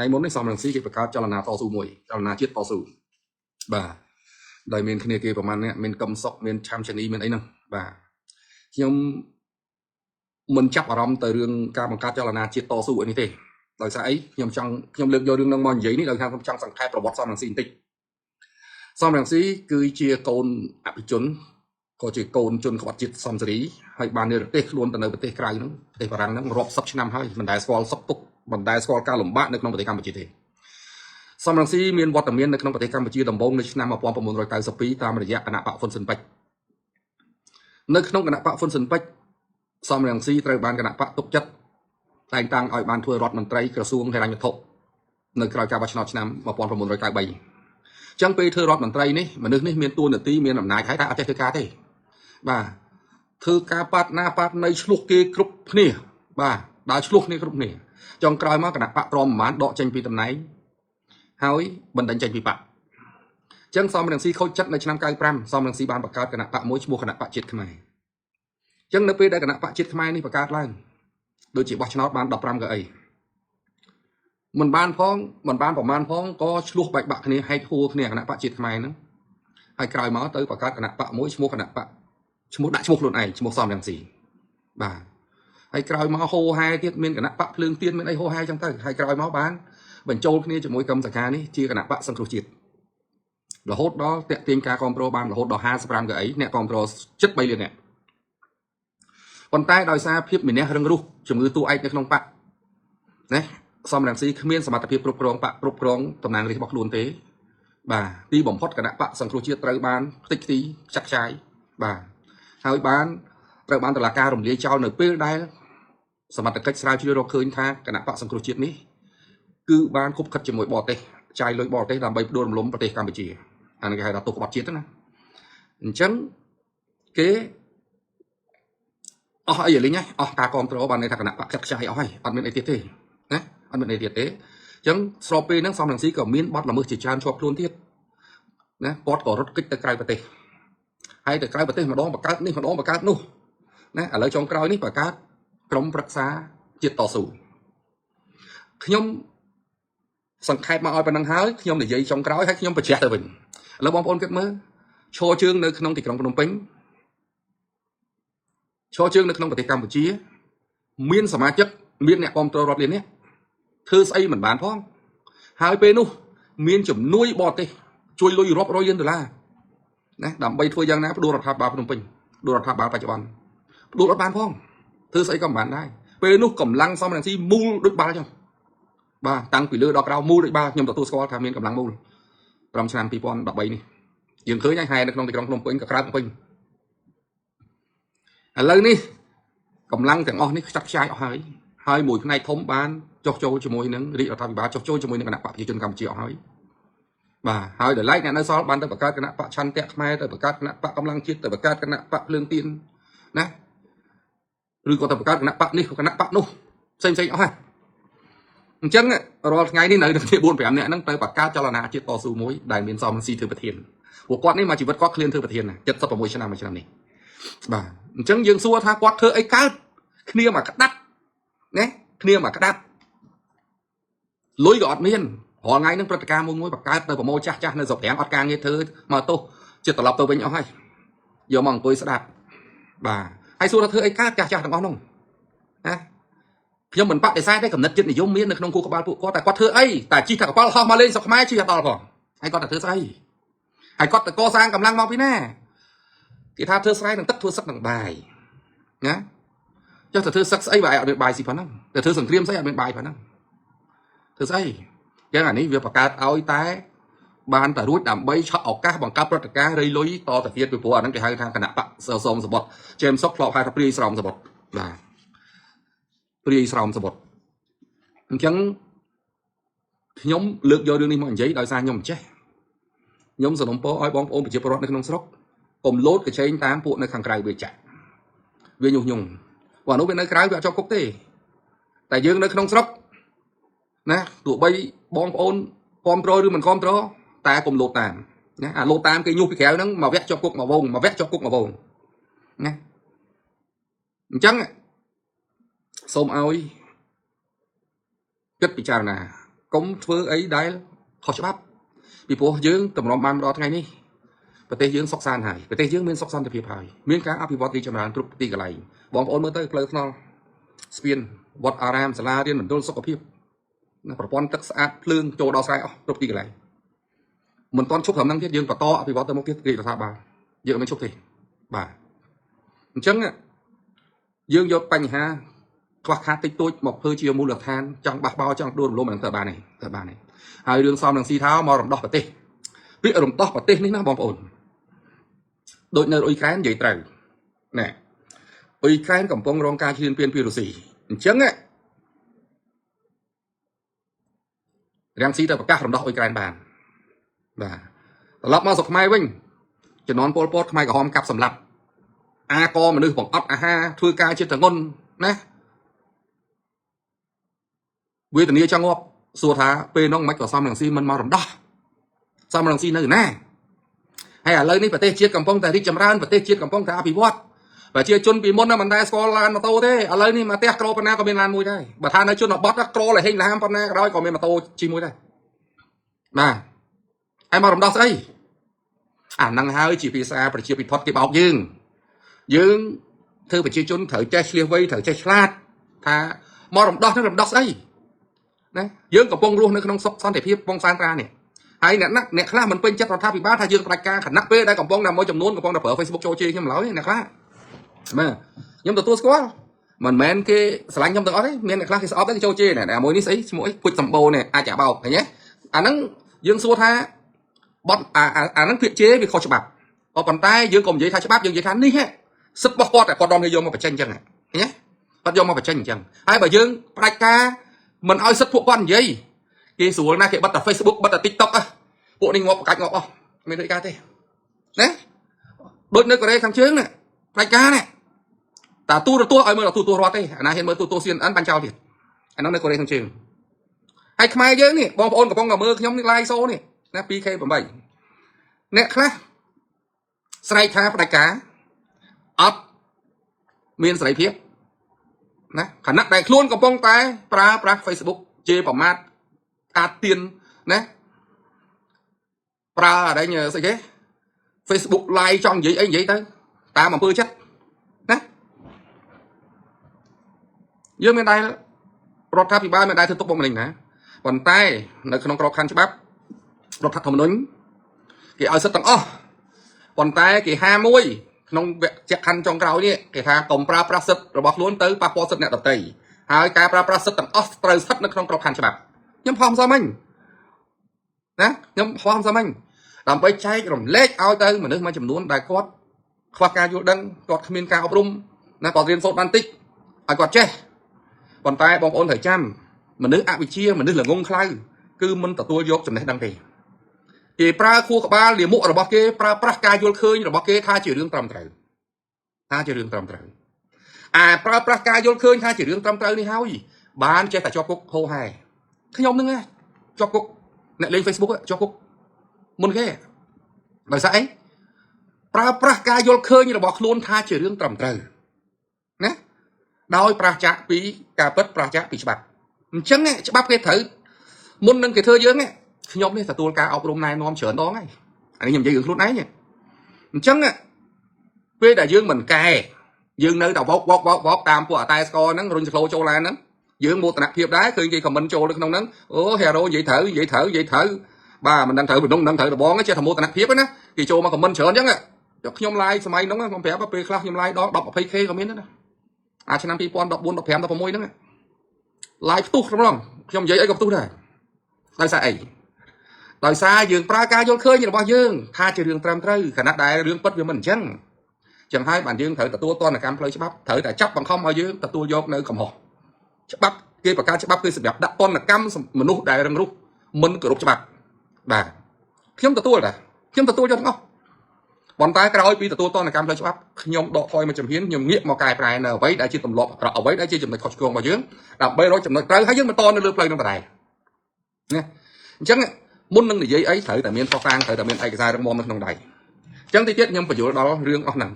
ngày muốn đấy xong rằng xí cái bậc cao cho là nào to su mùi cho là nào chết to su bà đời mình kia kia của mình cầm sọc mình chăm chân ý mình ấy nè bà nhưng mình chấp ở trong từ đường ca bằng ca cho là nào chết to su như thế đời xã ấy nhưng trong lực do đường nông mòn giấy này đời tham trong sẵn khai robot xong rằng xin tích xong rằng xí cứ chia côn áp chuẩn có chỉ côn chuẩn có chít xong rồi hay bàn này tê luôn từ nơi tê cày nó tê vào răng nó rộp sắp năm hay mình đại squall sắp tục mình đại squall cao lủng bát được trong cái Campuchia thế xong rằng xí miền vọt tầm miền được trong cái Campuchia tầm bông năm mà pom một rồi cài sập pí tam rồi dạ nạp bạo phân sân bạch nơi trong cái nạp bạo phân sân bạch xong rằng xí trời bàn cái nạp bạo tục chất tại tăng ở bàn thua rót mình tây cửa xuống hay là nhật thụ nơi cài cao bạch năm mà pom một rồi cài bảy chẳng pe thưa rót mình tây ní mà nước ní miền tuôn ở tí miền làm nái thái ta chơi cá thế bà thư ca pat na pat này chluộc kia cướp nè bà đã chluộc nè cướp nè trong cài má cái nạp bạo tròn mán đọ tranh pi tầm này hỏi bình định tranh pi bạc chẳng xong mình si khôi chất này năm cài pram xong mình si bàn bạc cao cái nạp bạo mỗi mua cái nạp bạo chết cái này chẳng nơi pe đây cái nạp bạo chết cái này ní bạc cao lên đôi chỉ bọc cho nó bàn đập pram cái mình ban của man phong có chluộc bạch bạc này hay thua cái này cái nạp bạo chết cái này nữa hay cài máu tới bạc cao cái nạp bạo mỗi mua cái nạp bạo một đại một luôn này một xong làm gì bà hay cài máu hô hai tiết miên cái nạp bạo lương tiên miên đây hô hai trong tay hay cài máu bán mình trâu cái này cho mỗi cầm giải cá này chia cái nạp bạo sang chết là hốt đó tiện tiền ca con pro ban là hốt đó 20 cái ấy nè con pro chất bay liền nè còn tay đòi xa phép mình nè rừng ru chừng ngư tu anh không bạn nè xong làm gì miên sắm tập phép prop prong tầm nàng đi bọc luôn thế bà đi bỏng hót cái nạp bạo sang chết trời ban tích tí chắc trái bà hai bán trời ban từ là ca đồng lý trao nửa pê đây sắm mặt cách sao chưa được khơi tha cái nạp bạo sang chết ní cứ ban khúc khất chỉ mỗi bọt đây chai lôi bọt đây làm bầy đồn lốm bọt đây Campuchia anh cái hay là tổ bọt chết đó nè chấn kế ấy vậy nhá ta còn pro ban này thằng nạp bạo chắc chai ăn bên này tiết thế nè ăn bên này tiết thế chấn sloppy nó xong làm gì cả miếng bọt là mưa chỉ chan cho luôn thiết nè bọt có rất kích tới cay bọt đây hay tới cay bọt đây mà đó bọt cát ní mà đó bọt cát nô nè ở lại trong cày ní bọt cát trong bạc xa chết tỏ sủ nhomสังเกตมาเอาไปนั่งหายขยมในใจจงกร้อยให้ขยมไปแจกตัวbìnhแล้วบางคนก็มือโชว์chươngในขนมติดกรงพนมเป้งโชว์chươngในขนมปฏิกรรมบุชีมีนสมาชิกมีนเนี่ยความตัวรอดเรียนเนี่ยเธอใส่เหมือนบ้านพ้องหายไปนู่มีนจุ่มนุ้ยบอดเลยช่วยลุยรอบร้อยยืนตัวละนะดำใบถ้วยยังนะดูรัฐบาลพนมเป้งดูรัฐบาลปัจจุบันดูรัฐบาลพ้องเธอใส่กำบ้านได้ไปนู่กำลังซ้อมอย่างที่มูดึกบาลจังbà tăng quỷ lừa đọc rau mua được ba nhưng mà tôi có tham miên cầm lăng mua trong sàn pipon đọc bấy này dừng khơi nhanh hai nó không thì trong pin cả crab pin lên đi cầm lăng chẳng on đi chắc sai hỏi hai mùi này thống bán cho mùi nắng đi ở tham bà cho mùi nắng nạp bạc chỉ cần cầm triệu hỏi bà hai để like này nó so ban tới bạc cái nạp bạc chăn tẹt mai tới bạc nạp bạc cầm lăng chết tới bạc cái nạp bạc lương tiền nè rồi có tới bạc cái nạp bạc đi cái nạp bạc nô xem hỏi chẳng rồi ngày đi nơi được thì buồn phải nè năng tới bạc cá cho là nà chết to su muối đại miền sauมันซี thư bát thiên của quạt này mà chỉ vật quạt clean thư bát thiên này chất sắp vào môi chân này bà chẳng dương xua tha quạt thơ ấy cá kia mà cắt đắt nhé kia mà cắt đắt lối gọt miên họ ngay năng bạc cá mua muối bạc cá tới vào môi cha nơi dọc đèn bạc cá nghe thơ mà tô chết tập tôi với nhau hay giờ mong tôi sẽ đạp bà hay xua thơ ấy cá cha thằng con không nhưng mình bắt để sai đấy cầm nứt chân để giống miếng được không cô các bạn phụ có tại quát thưa ấy tại chi thằng con mà lên sọc mai chi to rồi hay con là thưa sai hay con là co sang cầm lăng mau phía nè thì tha thưa sai thằng tất thưa sắc thằng bài nhá cho thưa sắc ấy bài được bài gì phải không để thưa sừng kriêm sai được bài phải không thưa sai cái này việc bạc cá áo tái ban tại ruột đầm bay cho cá bằng cá bớt cá rây lối to tại phía tụi phụ anh cái hai thằng cái nạp bạc sờ sông sờ bọt chém sóc lọ hai thập ri sòng sờ bọt là pri sòng sờ bọt chẳng nhóm lược do đường đi mọi giấy đòi xa nhóm chết nhóm giờ nông po oi bóng ôm bị chụp rótในក្នុងស្រុកកុំលោតកញ្ឆេងតាមពួកនៅខាងក្រៅវាចាក់វាញុះញង់ព្រោះនោះវានៅក្រៅវាអត់ជាប់គុកទេតែយើងនៅក្នុងស្រុកណាទោះបីបងប្អូនគ្រប់គ្រងឬមិនគ្រប់គ្រងតែកុំលោតតាមណាអាលោតតាមគេញុះពីក្រៅហ្នឹងមកវគ្គជាប់គុកមកវងមកវគ្គជាប់គុកមកវងណាអញ្ចឹងសូមឲ្យគិតពិចារណា កុំធ្វើអីដែលខុសច្បាប់ពីព្រោះយើងតម្រាំបានដល់ថ្ងៃនេះប្រទេសយើងសុខសាន្តហើយប្រទេសយើងមានសុខសន្តិភាពហើយមានការអភិវឌ្ឍទីចម្រើនគ្រប់ទីកន្លែងបងប្អូនមើលទៅផ្លូវថ្នល់ស្ពានវត្តអារាមសាលារៀនមណ្ឌលសុខភាពប្រព័ន្ធទឹកស្អាតភ្លើងចូលដល់ស្រែអស់គ្រប់ទីកន្លែងមិនទាន់ឈប់ត្រឹមហ្នឹងទៀតយើងបន្តអភិវឌ្ឍទៅមុខទៀតរាជរដ្ឋាភិបាលយើងមិនឈប់ទេបាទអញ្ចឹងយើងយកបញ្ហាខ្វះខាតតិចតួចមកធ្វើជាមូលដ្ឋានចង់បះបោចង់ដួលរំលំហ្នឹងទៅបានទេហើយរឿងសំនឹងស៊ីថាមករំដោះប្រទេសពាក្យរំដោះប្រទេសនេះណាបងប្អូនដូចនៅអ៊ុយក្រែននិយាយត្រូវណែអ៊ុយក្រែនកំពុងរងការឈ្លានពានពីរុស្ស៊ីអញ្ចឹងរាំងស៊ីទៅប្រកាសរំដោះអ៊ុយក្រែនបានបាទត្រឡប់មកស្រុកខ្មែរវិញជំនាន់ពលពតខ្មែរក្រហមកាប់សម្លាប់អាកមនុស្សបង្អត់អាហារធ្វើការជាធ្ងន់ណាវេទនាចង់ងាប់សួរថាពេលនោះមិនក៏សំរងស៊ីមិនមករំដោះសំរងស៊ីនៅណាហើយឥឡូវនេះប្រទេសជាតិកំពុងតែរីកចម្រើនប្រទេសជាតិកំពុងតែអភិវឌ្ឍប្រជាជនពីមុនមិនដែលស្គាល់ឡានម៉ូតូទេឥឡូវនេះមកផ្ទះក្រប៉ុណ្ណាក៏មានឡានមួយដែរបើថានៅជនបទក្រលហេងឡាមប៉ុណ្ណាក៏ដោយក៏មានម៉ូតូជិះមួយដែរបាទហើយមករំដោះស្អីអាហ្នឹងហើយជាភាសាប្រជាពិធដ្ឋគេបោកយើងធ្វើប្រជាជនត្រូវចេះឆ្លៀសវៃត្រូវចេះឆ្លាតថាមករំដោះនឹងរំដោះស្អីណាយើងកំពុងរស់នៅក្នុងសុខសន្តិភាពពងសានត្រានេះហើយអ្នកខ្លះមិនពេញចិត្តរដ្ឋាភិបាលថាយើងផ្ដាច់ការខណៈពេលដែលកំពុងតែមួយចំនួនកំពុងតែប្រើ Facebook ចូលជេរខ្ញុំឡើយអ្នកខ្លះបាទខ្ញុំទទួលស្គាល់មិនមែនគេស្រឡាញ់ខ្ញុំទាំងអស់ទេមានអ្នកខ្លះគេស្អប់ទេគេចូលជេរណែមួយនេះស្អីឈ្មោះអីពុជសម្បូរនេះអាចចាបោកឃើញទេអាហ្នឹងយើងសួរថាបត់អាហ្នឹងភាគជេរវាខុសច្បាប់ក៏ប៉ុន្តែយើងកុំនិយាយថាច្បាប់យើងនិយាយថានេះសិទ្ធិរបស់គាត់តែគាត់នាំគេយកមកបញ្ចេញអញ្ចឹងឃើញទេគាត់យកមកបញ្ចេញអញ្ចឹងហើយបើយើងផ្ដាច់ការមិនឲ្យសិទ្ធិពួកគាត់និយាយគេស្រួលណាស់គេបិទតែ Facebook បិទតែ TikTok ពួកនេះងាប់ប្រកាច់ងាប់អស់មានដូចការទេណាដូចនៅកូរ៉េខាងជើងណាផ្ដាច់ការណាតែទូរទស្សន៍ឲ្យមើលទូរទស្សន៍រដ្ឋទេអាណាហ៊ានមើលទូរទស្សន៍ CNN បាញ់ចោលទៀតអានោះនៅកូរ៉េខាងជើងហើយខ្មែរយើងនេះបងប្អូនកំពុងតែមើលខ្ញុំនេះ live show នេះណា 2K8 អ្នកខ្លះស្រែកថាផ្ដាច់ការអត់មានសេរីភាពណាខណៈដែលខ្លួនកំពុងតែប្រើប្រាស់ Facebook ជេរប្រមាថអាទៀនណាប្រើអីស្អីគេ Facebook live ចង់និយាយអីនិយាយទៅតាមអំពើចិត្តណាយើងមានដែររដ្ឋាភិបាលមានដែរធ្វើទុកបុកម្នេញណាប៉ុន្តែនៅក្នុងក្របខ័ណ្ឌច្បាប់រដ្ឋធម្មនុញ្ញគេឲ្យសិទ្ធិទាំងអស់ប៉ុន្តែគេហាមួយក្នុងវគ្គខណ្ឌចុងក្រោយនេះគេថាកុំប្រើប្រាស់សិទ្ធិរបស់ខ្លួនទៅប៉ះពាល់សិទ្ធិអ្នកដទៃហើយការប្រើប្រាស់សិទ្ធិទាំងអស់ត្រូវស្ថិតនៅក្នុងក្របខ័ណ្ឌច្បាប់ខ្ញុំផំសមមិញណាខ្ញុំផំសមមិញដើម្បីចែករំលែកឲ្យទៅមនុស្សមួយចំនួនដែលគាត់ខ្វះការយល់ដឹងគាត់គ្មានការអប់រំណាគាត់រៀនសូត្របានតិចឲ្យគាត់ចេះប៉ុន្តែបងប្អូនត្រូវចាំមនុស្សអវិជ្ជាមនុស្សល្ងងខ្លៅគឺមិនទទួលយកចំណេះដឹងទេគេប្រើខួរក្បាលលាមករបស់គេប្រើប្រាស់ការយល់ឃើញរបស់គេថាជារឿងត្រឹមត្រូវប្រើប្រាស់ការយល់ឃើញថាជារឿងត្រឹមត្រូវនេះហើយបានចេះតែជាប់គុកហូហែខ្ញុំនឹងជាប់គុកអ្នកលេង Facebook ជាប់គុកមុនគេដោយសារអីប្រើប្រាស់ការយល់ឃើញរបស់ខ្លួនថាជារឿងត្រឹមត្រូវណាដោយប្រាសចាកពីការពិតប្រាសចាកពីច្បាប់អញ្ចឹងច្បាប់គេត្រូវមុននឹងគេធ្វើយើងខ្ញុំនេះទទួលការអប់រំណែនាំច្រើនដងហើយអានេះខ្ញុំនិយាយរឿងខ្លួនឯងអញ្ចឹងពេលដែលយើងមិនកែយើងនៅតែវោកតាមពួកអតែស្គរហ្នឹងរុញសក្លោចូលឡានហ្នឹងយើងមោទនភាពដែរឃើញគេខមមិនចូលនៅក្នុងហ្នឹងអូហេរ៉ូនិយាយត្រូវបាទមិនដឹងត្រូវមិនដឹងត្រូវដបងចេះតែមោទនភាពណាគេចូលមកខមមិនច្រើនអញ្ចឹងខ្ញុំឡាយសម័យហ្នឹងខ្ញុំប្រាប់ពេលខ្លះខ្ញុំឡាយដល់ 10-20K ក៏មានដែរណាអាឆ្នាំ2014 15 16ហ្នឹងឡាយផ្ទុះក្នុងខ្ញុំនិយាយអីក៏ផ្ទុះដែរដោយសារអីដោយសារយើងប្រើការយល់ឃើញរបស់យើងថាជារឿងត្រឹមត្រូវខណៈដែលរឿងពិតវាមិនអញ្ចឹងចឹងហើយបានយើងត្រូវទទួលទណ្ឌកម្មផ្លូវច្បាប់ត្រូវតែចាប់បង្ខំឲ្យយើងទទួលយកនៅកំហុសច្បាប់គេប្រកាសច្បាប់គឺសម្រាប់ដាក់ទណ្ឌកម្មមនុស្សដែលរឹងរូសមិនគោរពច្បាប់បាទខ្ញុំទទួលយកទាំងអស់ប៉ុន្តែក្រោយពីទទួលទណ្ឌកម្មផ្លូវច្បាប់ខ្ញុំដកថយមកជំហានខ្ញុំងាកមកកែប្រែនៅអ្វីដែលជាទម្លាប់អ្វីដែលជាចំណុចខុសឆ្គងរបស់យើងដើម្បីរកចំណុចត្រូវហើយយើងបន្តនៅលើផ្លូវនឹងដែរណាអញ្ចឹងមុននឹងនិយាយអីត្រូវតែមានផុសតាងត្រូវតែមានឯកសាររឹងមាំនៅក្នុងដៃអញ្ចឹងទីទៀតខ្ញុំបញ្យល់ដល់រឿងអស់ហ្នឹង